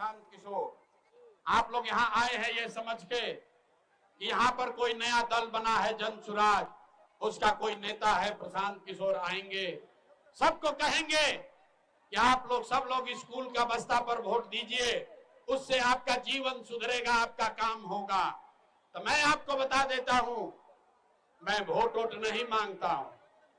प्रशांत किशोर, आप लोग यहाँ आए हैं ये समझ के कि यहाँ पर कोई नया दल बना है जन सुराज, उसका कोई नेता है प्रशांत किशोर आएंगे, सबको कहेंगे कि आप लोग सब लोग स्कूल का बस्ता पर वोट दीजिए, उससे आपका जीवन सुधरेगा, आपका काम होगा। तो मैं आपको बता देता हूं, मैं वोट नहीं मांगता हूं।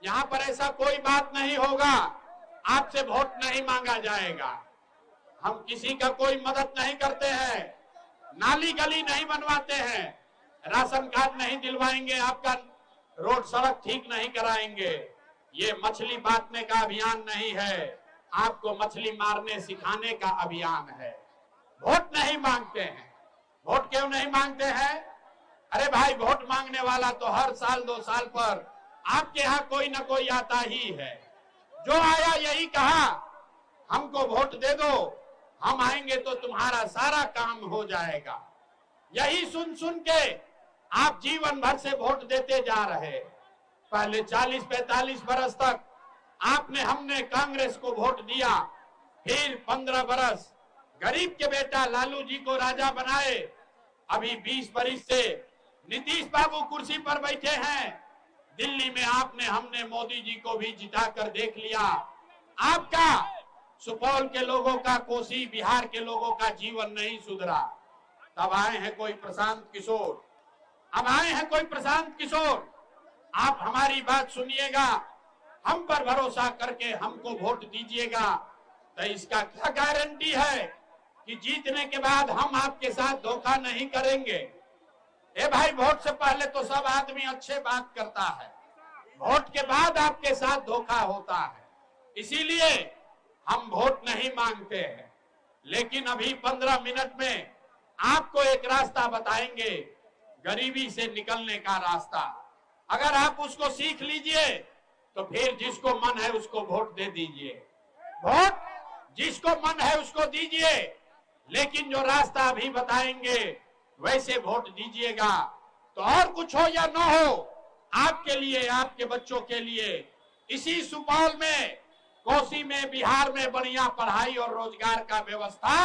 यहां पर ऐसा कोई बात नहीं होगा, आपसे वोट नहीं मांगा जाएगा। हम किसी का कोई मदद नहीं करते हैं, नाली गली नहीं बनवाते हैं, राशन कार्ड नहीं दिलवाएंगे, आपका रोड सड़क ठीक नहीं कराएंगे। ये मछली बांटने का अभियान नहीं है, आपको मछली मारने सिखाने का अभियान है। वोट नहीं मांगते हैं। वोट क्यों नहीं मांगते हैं? अरे भाई, वोट मांगने वाला तो हर साल 2 साल पर आपके यहाँ कोई ना कोई आता ही है। जो आया यही कहा, हमको वोट दे दो, हम आएंगे तो तुम्हारा सारा काम हो जाएगा। यही सुन सुन के आप जीवन भर से वोट देते जा रहे। पहले 40-45 बरस तक आपने हमने कांग्रेस को वोट दिया, फिर 15 बरस गरीब के बेटा लालू जी को राजा बनाए। अभी 20 बरस से नीतीश बाबू कुर्सी पर बैठे हैं। दिल्ली में आपने हमने मोदी जी को भी जिता कर देख लिया। आपका सुपौल के लोगों का, कोसी बिहार के लोगों का जीवन नहीं सुधरा। तब आए हैं कोई प्रशांत किशोर, अब आए हैं कोई प्रशांत किशोर। आप हमारी बात सुनिएगा, हम पर भरोसा करके हमको वोट दीजिएगा। तो इसका क्या गारंटी है कि जीतने के बाद हम आपके साथ धोखा नहीं करेंगे? ए भाई, वोट से पहले तो सब आदमी अच्छे बात करता है, वोट के बाद आपके साथ धोखा होता है। इसीलिए हम वोट नहीं मांगते हैं। लेकिन अभी 15 मिनट में आपको एक रास्ता बताएंगे, गरीबी से निकलने का रास्ता। अगर आप उसको सीख लीजिए तो फिर जिसको मन है उसको वोट दे दीजिए। वोट जिसको मन है उसको दीजिए, लेकिन जो रास्ता अभी बताएंगे वैसे वोट दीजिएगा। तो और कुछ हो या न हो, आपके लिए, आपके बच्चों के लिए इसी सुपौल में, कोसी में, बिहार में बढ़िया पढ़ाई और रोजगार का व्यवस्था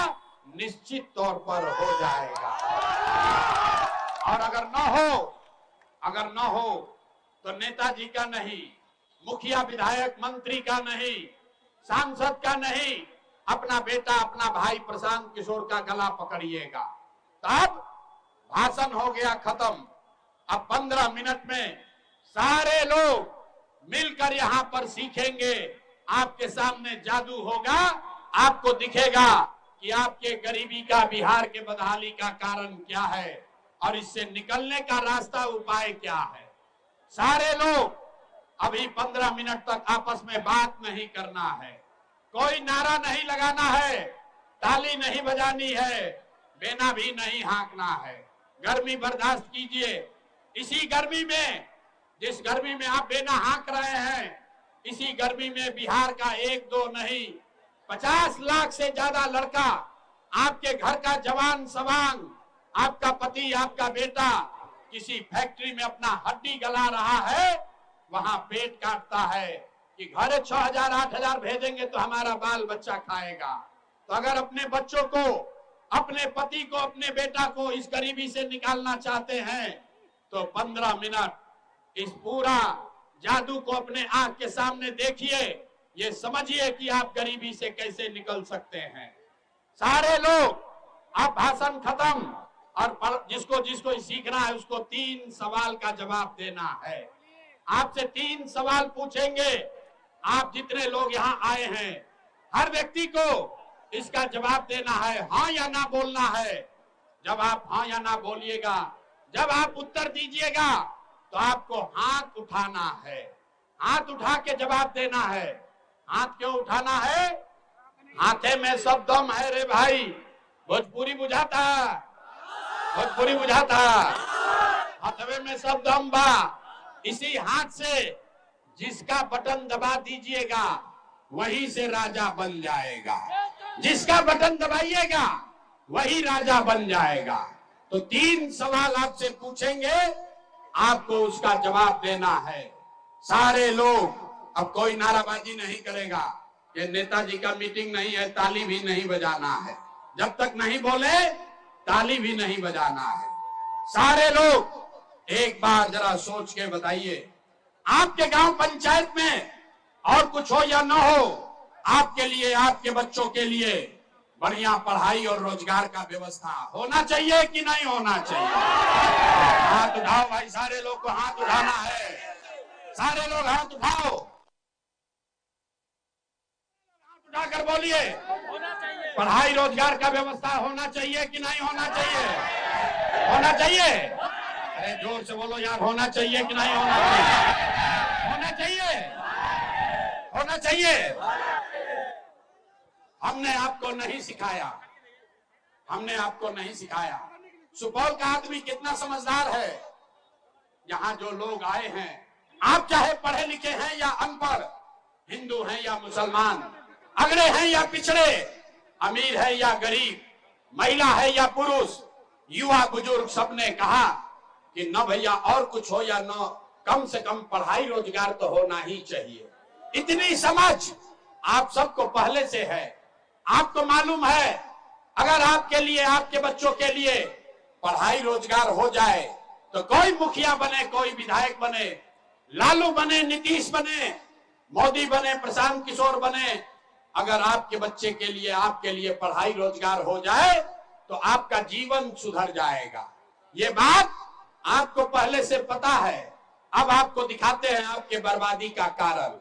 निश्चित तौर पर हो जाएगा। और अगर न हो तो नेताजी का नहीं, मुखिया विधायक मंत्री का नहीं, सांसद का नहीं, अपना बेटा, अपना भाई प्रशांत किशोर का गला पकड़िएगा। तब भाषण हो गया खत्म। अब 15 मिनट में सारे लोग मिलकर यहाँ पर सीखेंगे। आपके सामने जादू होगा, आपको दिखेगा कि आपके गरीबी का, बिहार के बदहाली का कारण क्या है और इससे निकलने का रास्ता, उपाय क्या है। सारे लोग अभी 15 मिनट तक आपस में बात नहीं करना है, कोई नारा नहीं लगाना है, ताली नहीं बजानी है, बेना भी नहीं हाँकना है। गर्मी बर्दाश्त कीजिए। इसी गर्मी में, जिस गर्मी में आप बेना हाँक रहे हैं, इसी गर्मी में बिहार का 1-2 नहीं, 50 लाख से ज्यादा लड़का, आपके घर का जवान सवांग, आपका पति, आपका बेटा किसी फैक्ट्री में अपना हड्डी गला रहा है, वहां पेट काटता है कि घरे 6,000-8,000 भेजेंगे तो हमारा बाल बच्चा खाएगा। तो अगर अपने बच्चों को, अपने पति को, अपने बेटा को इस गरीबी से निकालना चाहते हैं तो 15 मिनट इस पूरा जादू को अपने आंख के सामने देखिए, ये समझिए कि आप गरीबी से कैसे निकल सकते हैं। सारे लोग, अब भाषण खत्म और जिसको जिसको सीखना है उसको 3 सवाल का जवाब देना है। आपसे 3 सवाल पूछेंगे। आप जितने लोग यहाँ आए हैं, हर व्यक्ति को इसका जवाब देना है, हाँ या ना बोलना है। जब आप हाँ या ना बोलिएगा, जब आप उत्तर दीजिएगा तो आपको हाथ उठाना है, हाथ उठा के जवाब देना है। हाथ क्यों उठाना है? हाथे में सब दम है रे भाई। भोजपुरी बुझाता, भोजपुरी बुझाता, हाथवे में सब दम बा। इसी हाथ से जिसका बटन दबा दीजिएगा वही से राजा बन जाएगा। जिसका बटन दबाइएगा वही राजा बन जाएगा। तो 3 सवाल आपसे पूछेंगे, आपको उसका जवाब देना है। सारे लोग, अब कोई नाराबाजी नहीं करेगा, ये नेताजी का मीटिंग नहीं है, ताली भी नहीं बजाना है। जब तक नहीं बोले ताली भी नहीं बजाना है। सारे लोग एक बार जरा सोच के बताइए, आपके गांव पंचायत में और कुछ हो या न हो, आपके लिए, आपके बच्चों के लिए बढ़िया पढ़ाई और रोजगार का व्यवस्था होना चाहिए कि नहीं होना चाहिए? हाथ उठाओ भाई, सारे लोग को हाथ उठाना है। सारे लोग हाथ उठाओ, हाथ उठाकर बोलिए, पढ़ाई रोजगार का व्यवस्था होना चाहिए कि नहीं होना चाहिए? होना चाहिए। अरे जोर से बोलो यार, होना चाहिए कि नहीं होना चाहिए? होना चाहिए, होना चाहिए। हमने आपको नहीं सिखाया, हमने आपको नहीं सिखाया। सुपौल का आदमी कितना समझदार है। यहाँ जो लोग आए हैं, आप चाहे पढ़े लिखे हैं या अनपढ़, हिंदू हैं या मुसलमान, अगड़े हैं या पिछड़े, अमीर है या गरीब, महिला है या पुरुष, युवा बुजुर्ग, सबने कहा कि न भैया और कुछ हो या न, कम से कम पढ़ाई रोजगार तो होना ही चाहिए। इतनी समझ आप सबको पहले से है। आपको मालूम है, अगर आपके लिए, आपके बच्चों के लिए पढ़ाई रोजगार हो जाए तो कोई मुखिया बने, कोई विधायक बने, लालू बने, नीतीश बने, मोदी बने, प्रशांत किशोर बने, अगर आपके बच्चे के लिए, आपके लिए पढ़ाई रोजगार हो जाए तो आपका जीवन सुधर जाएगा। ये बात आपको पहले से पता है। अब आपको दिखाते हैं आपके बर्बादी का कारण।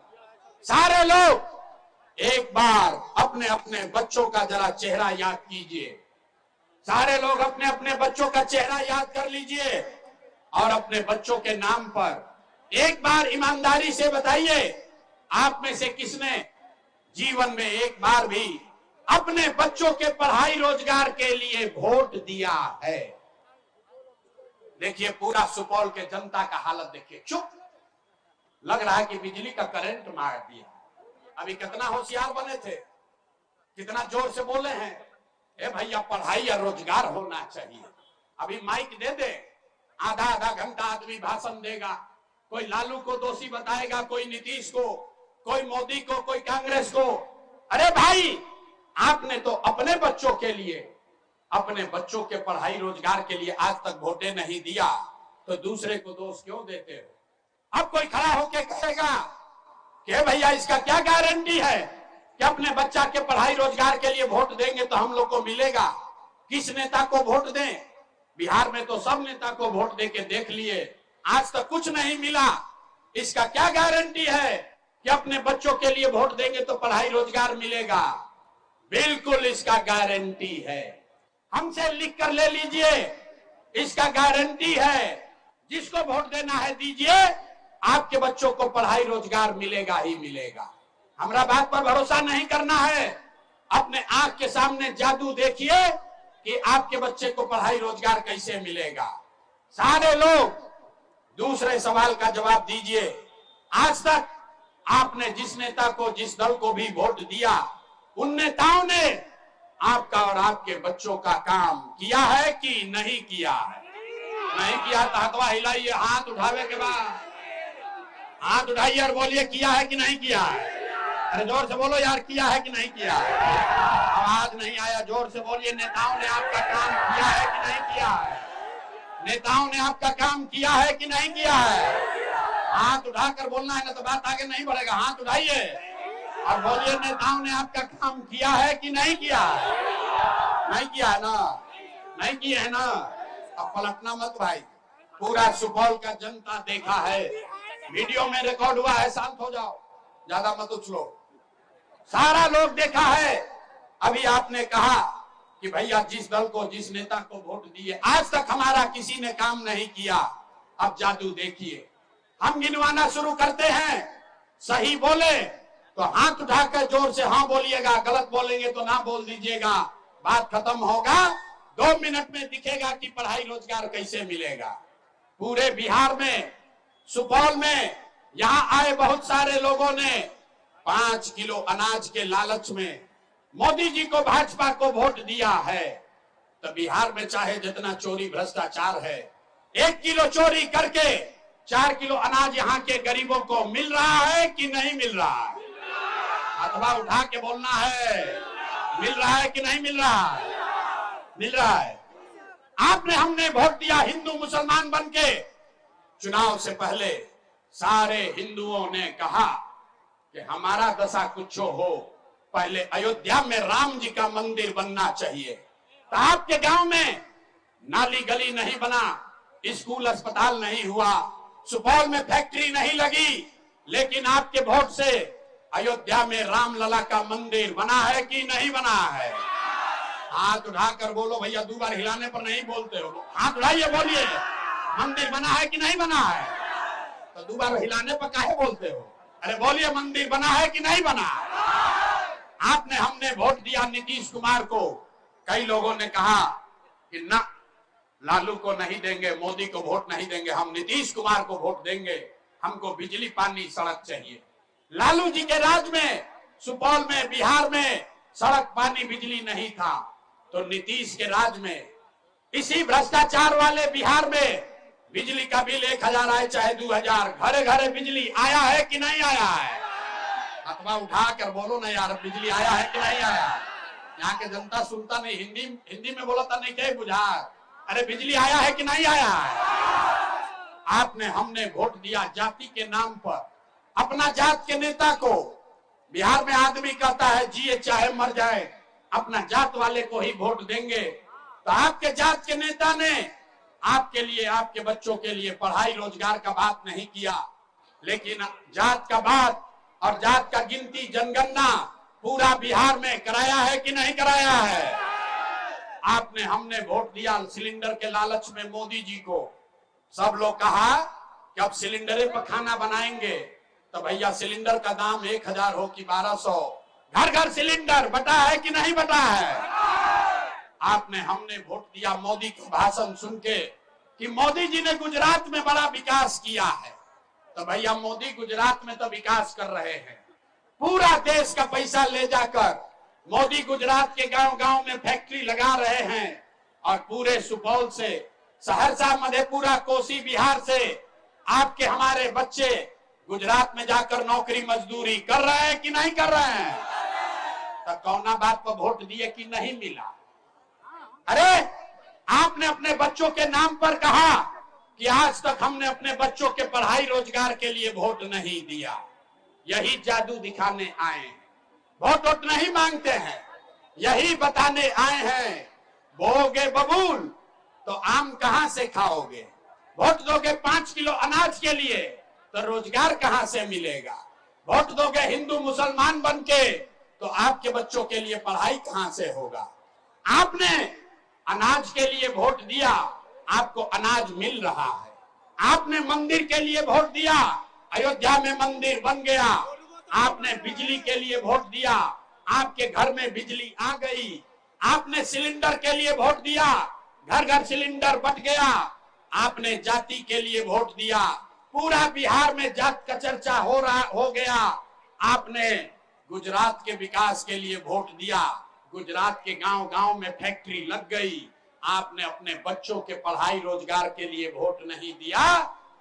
सारे लोग एक बार अपने अपने बच्चों का जरा चेहरा याद कीजिए। सारे लोग अपने अपने बच्चों का चेहरा याद कर लीजिए और अपने बच्चों के नाम पर एक बार ईमानदारी से बताइए, आप में से किसने जीवन में एक बार भी अपने बच्चों के पढ़ाई रोजगार के लिए वोट दिया है? देखिए पूरा सुपौल के जनता का हालत देखिए, चुप, लग रहा है कि बिजली का करंट मार दिया। अभी कितना होशियार बने थे, कितना जोर से बोले हैं, ए भैया पढ़ाई या रोजगार होना चाहिए। अभी माइक दे दे, आधा आधा घंटा आदमी भाषण देगा, कोई लालू को दोषी बताएगा, कोई नीतीश को, कोई मोदी को, कोई कांग्रेस को। अरे भाई, आपने तो अपने बच्चों के लिए, अपने बच्चों के पढ़ाई रोजगार के लिए आज तक वोटे नहीं दिया, तो दूसरे को दोष क्यों देते हो? अब कोई खड़ा होके कहेगा कि भैया इसका क्या गारंटी है कि अपने बच्चा के पढ़ाई रोजगार के लिए वोट देंगे तो हम लोग को मिलेगा? किस नेता को वोट दें? बिहार में तो सब नेता को वोट दे के देख लिए, आज तक कुछ नहीं मिला। इसका क्या गारंटी है कि अपने बच्चों के लिए वोट देंगे तो पढ़ाई रोजगार मिलेगा? बिल्कुल इसका गारंटी है। हमसे लिख कर ले लीजिए, इसका गारंटी है। जिसको वोट देना है दीजिए, आपके बच्चों को पढ़ाई रोजगार मिलेगा ही मिलेगा। हमरा बात पर भरोसा नहीं करना है, अपने आंख के सामने जादू देखिए कि आपके बच्चे को पढ़ाई रोजगार कैसे मिलेगा। सारे लोग दूसरे सवाल का जवाब दीजिए, आज तक आपने जिस नेता को, जिस दल को भी वोट दिया, उन नेताओं ने आपका और आपके बच्चों का काम किया है कि नहीं किया है? नहीं किया तो हाथवा हिलाइए, हाथ उठावे के बाद हाथ उठाइए और बोलिए किया है कि नहीं किया है। अरे जोर से बोलो यार, किया है कि नहीं किया है? आवाज नहीं आया, जोर से बोलिए, नेताओं ने आपका काम किया है कि नहीं किया है? नेताओं ने आपका काम किया है कि नहीं किया है? हाथ उठाकर बोलना है, ना तो बात आगे नहीं बढ़ेगा। हाथ उठाइए और बोलिए, नेताओं ने आपका काम किया है कि नहीं किया है? नहीं किया है ना? नहीं किए है ना? अब पलटना मत भाई, पूरा सुपौल का जनता देखा है, वीडियो में रिकॉर्ड हुआ है। शांत हो जाओ, ज्यादा मत उछलो। सारा लोग देखा है। अभी आपने कहा कि भैया जिस दल को, जिस नेता को वोट दिए, आज तक हमारा किसी ने काम नहीं किया। अब जादू देखिए, हम गिनवाना शुरू करते हैं, सही बोले तो हाथ उठाकर जोर से हाँ बोलिएगा, गलत बोलेंगे तो ना बोल दीजिएगा, बात खत्म होगा। 2 मिनट में दिखेगा कि पढ़ाई रोजगार कैसे मिलेगा। पूरे बिहार में, सुपौल में, यहाँ आए बहुत सारे लोगों ने 5 किलो अनाज के लालच में मोदी जी को, भाजपा को वोट दिया है। तो बिहार में चाहे जितना चोरी भ्रष्टाचार है, 1 किलो चोरी करके 4 किलो अनाज यहाँ के गरीबों को मिल रहा है कि नहीं मिल रहा है? अथवा उठा के बोलना है, मिल रहा है कि नहीं मिल रहा है? मिल रहा है। आपने हमने वोट दिया हिंदू मुसलमान बनके। चुनाव से पहले सारे हिंदुओं ने कहा कि हमारा दशा कुछ हो, पहले अयोध्या में राम जी का मंदिर बनना चाहिए। तो आपके गांव में नाली गली नहीं बना, स्कूल अस्पताल नहीं हुआ, सुपौल में फैक्ट्री नहीं लगी, लेकिन आपके वोट से अयोध्या में रामलला का मंदिर बना है कि नहीं बना है? हाथ उठाकर बोलो भैया, 2 बार हिलाने पर नहीं बोलते हो, हाथ उठाइए बोलिए, मंदिर बना है कि नहीं बना है? तो 2 बार हिलाने पर काहे बोलते हो? अरे बोलिए, मंदिर बना है कि नहीं बना? आपने हमने वोट दिया नीतीश कुमार को। कई लोगों ने कहा कि ना, लालू को नहीं देंगे, मोदी को वोट नहीं देंगे, हम नीतीश कुमार को वोट देंगे, हमको बिजली पानी सड़क चाहिए। लालू जी के राज में सुपौल में बिहार में सड़क पानी बिजली नहीं था, तो नीतीश के राज में इसी भ्रष्टाचार वाले बिहार में बिजली का बिल 1000 आए चाहे 2000, घरे घरे बिजली आया है कि नहीं आया है? अथवा उठा कर बोलो ना यार, बिजली आया है कि नहीं आया? यहाँ के जनता सुनता नहीं, हिंदी में बोला था नहीं, क्या बुझा? अरे बिजली आया है कि नहीं आया है? आपने हमने वोट दिया जाति के नाम पर, अपना जात के नेता को। बिहार में आदमी कहता है जिए चाहे मर जाए, अपना जात वाले को ही वोट देंगे। तो आपके जात के नेता ने आपके लिए, आपके बच्चों के लिए पढ़ाई रोजगार का बात नहीं किया, लेकिन जात का बात और जात का गिनती जनगणना पूरा बिहार में कराया है कि नहीं कराया है? आपने हमने वोट दिया सिलेंडर के लालच में मोदी जी को। सब लोग कहा कि अब सिलेंडर पर खाना बनाएंगे, तो भैया सिलेंडर का दाम 1000 हो कि 1200, घर घर सिलेंडर बटा है कि नहीं बटा है? आपने हमने वोट दिया मोदी का भाषण सुन के कि मोदी जी ने गुजरात में बड़ा विकास किया है। तो भैया मोदी गुजरात में तो विकास कर रहे हैं, पूरा देश का पैसा ले जाकर मोदी गुजरात के गांव गांव में फैक्ट्री लगा रहे हैं, और पूरे सुपौल से, सहरसा, मधेपुरा, कोसी, बिहार से आपके हमारे बच्चे गुजरात में जाकर नौकरी मजदूरी कर रहे हैं कि नहीं कर रहे हैं? तो कौना बात पर वोट दिए कि नहीं मिला? अरे आपने अपने बच्चों के नाम पर कहा कि आज तक हमने अपने बच्चों के पढ़ाई रोजगार के लिए वोट नहीं दिया। यही जादू दिखाने आए हैं, वोट नहीं मांगते हैं, यही बताने आए हैं बोगे बबूल तो आम कहां से खाओगे? वोट दोगे 5 किलो अनाज के लिए तो रोजगार कहां से मिलेगा? वोट दोगे हिंदू मुसलमान बनके तो आपके बच्चों के लिए पढ़ाई कहां से होगा? आपने अनाज के लिए वोट दिया, आपको अनाज मिल रहा है। आपने मंदिर के लिए वोट दिया, अयोध्या में मंदिर बन गया। आपने बिजली के लिए वोट दिया, आपके घर में बिजली आ गई। आपने सिलेंडर के लिए वोट दिया, घर घर सिलेंडर बट गया। आपने जाति के लिए वोट दिया, पूरा बिहार में जात का चर्चा हो गया। आपने गुजरात के विकास के लिए वोट दिया, गुजरात के गांव गांव में फैक्ट्री लग गई। आपने अपने बच्चों के पढ़ाई रोजगार के लिए वोट नहीं दिया,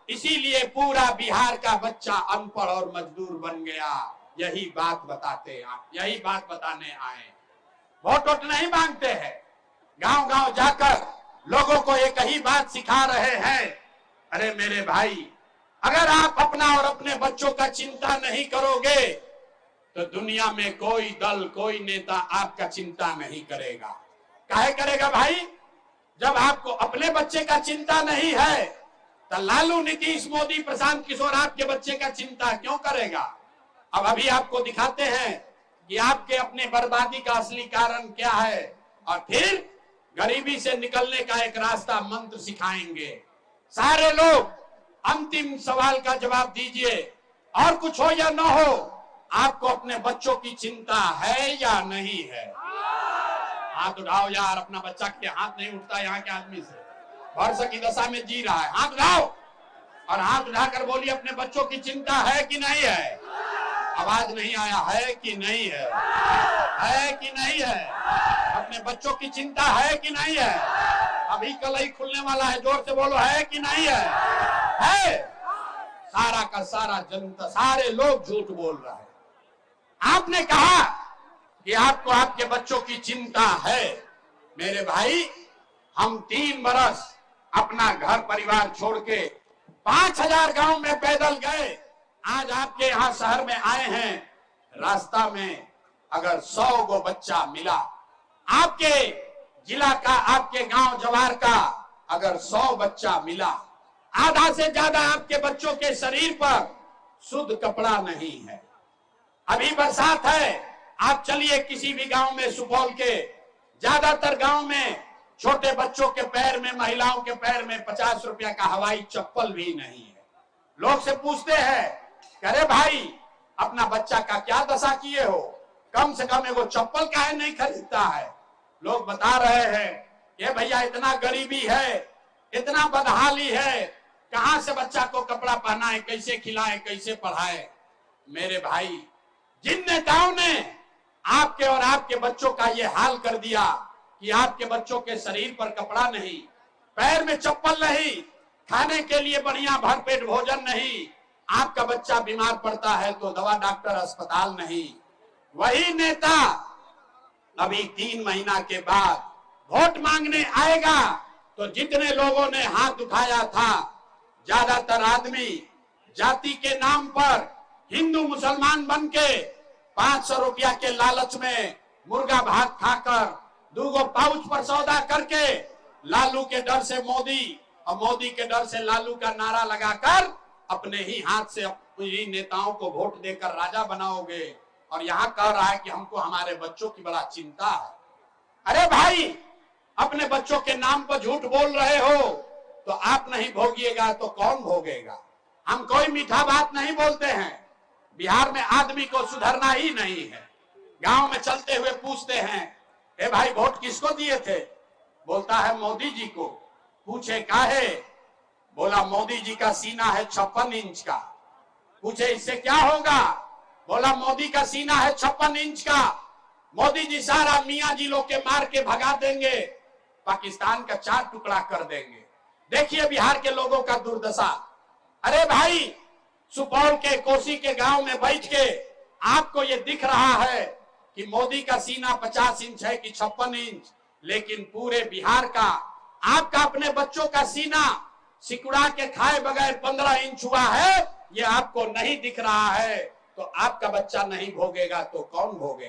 इसीलिए पूरा बिहार का बच्चा अनपढ़ और मजदूर बन गया। यही बात बताते आप, यही बात बताने आए। वोट नहीं मांगते हैं, गांव गांव जाकर लोगों को एक ही बात सिखा रहे हैं, अरे मेरे भाई, अगर आप अपना और अपने बच्चों का चिंता नहीं करोगे तो दुनिया में कोई दल, कोई नेता आपका चिंता नहीं करेगा। काहे करेगा भाई? जब आपको अपने बच्चे का चिंता नहीं है तो लालू, नीतीश, मोदी, प्रशांत किशोर आपके बच्चे का चिंता क्यों करेगा? अब अभी आपको दिखाते हैं कि आपके अपने बर्बादी का असली कारण क्या है, और फिर गरीबी से निकलने का एक रास्ता मंत्र सिखाएंगे। सारे लोग अंतिम सवाल का जवाब दीजिए, और कुछ हो या ना हो, आपको अपने बच्चों की चिंता है या नहीं है? हाथ उठाओ यार, अपना बच्चा के हाथ नहीं उठता यहाँ के आदमी से, वर्ष की दशा में जी रहा है। हाथ उठाओ और हाथ उठाकर बोलिए, अपने बच्चों की चिंता है कि नहीं है? आवाज नहीं आया, है कि नहीं है? है कि नहीं है? अपने बच्चों की चिंता है कि नहीं है? अभी कल ही खुलने वाला है, जोर से बोलो, है कि नहीं है? है। सारा का सारा जनता, सारे लोग झूठ बोल रहे हैं। आपने कहा कि आपको आपके बच्चों की चिंता है, मेरे भाई, हम 3 बरस अपना घर परिवार छोड़ के 5000 गांव में पैदल गए, आज आपके यहां शहर में आए हैं। रास्ता में अगर 100 गो बच्चा मिला, आपके जिला का, आपके गांव जवार का अगर 100 बच्चा मिला, आधा से ज्यादा आपके बच्चों के शरीर पर शुद्ध कपड़ा नहीं है। अभी बरसात है, आप चलिए किसी भी गांव में, सुपौल के ज्यादातर गांव में छोटे बच्चों के पैर में, महिलाओं के पैर में 50 रुपया का हवाई चप्पल भी नहीं है। लोग से पूछते हैं, अरे भाई अपना बच्चा का क्या दशा किए हो, कम से कम एगो चप्पल काहे नहीं खरीदता है। लोग बता रहे हैं कि भैया इतना गरीबी है, इतना बदहाली है, कहां से बच्चा को कपड़ा पहनाए, कैसे खिलाए, कैसे पढ़ाए। मेरे भाई, जिन नेताओं ने आपके और आपके बच्चों का ये हाल कर दिया कि आपके बच्चों के शरीर पर कपड़ा नहीं, पैर में चप्पल नहीं, खाने के लिए बढ़िया भरपेट भोजन नहीं, आपका बच्चा बीमार पड़ता है तो दवा डॉक्टर अस्पताल नहीं, वही नेता अभी 3 महीना के बाद वोट मांगने आएगा तो जितने लोगों ने हाथ उठाया था, ज्यादातर आदमी जाति के नाम पर हिंदू मुसलमान बन के 500 रुपया के लालच में मुर्गा भात खाकर 2 पाउच पर सौदा करके लालू के डर से मोदी और मोदी के डर से लालू का नारा लगाकर अपने ही हाथ से अपने नेताओं को वोट देकर राजा बनाओगे, और यहाँ कह रहा है कि हमको हमारे बच्चों की बड़ा चिंता है। अरे भाई, अपने बच्चों के नाम पर झूठ बोल रहे हो तो आप नहीं भोगिएगा तो कौन भोगेगा। हम कोई मीठा बात नहीं बोलते हैं, बिहार में आदमी को सुधरना ही नहीं है। गांव में चलते हुए पूछते हैं, ए भाई वोट किसको दिए थे, बोलता है मोदी जी को। पूछे काहे, बोला मोदी जी का सीना है 56 इंच का। पूछे इससे क्या होगा, बोला मोदी का सीना है 56 इंच का, मोदी जी सारा मियां जी लोग के मार के भगा देंगे, पाकिस्तान का 4 टुकड़ा कर देंगे। देखिए बिहार के लोगों का दुर्दशा। अरे भाई, सुपौल के कोसी के गांव में बैठ के आपको ये दिख रहा है कि मोदी का सीना 50 इंच है कि 56 इंच, लेकिन पूरे बिहार का आपका अपने बच्चों का सीना सिकुड़ा के खाए बगैर 15 इंच हुआ है, ये आपको नहीं दिख रहा है। तो आपका बच्चा नहीं भोगेगा तो कौन भोगेगा।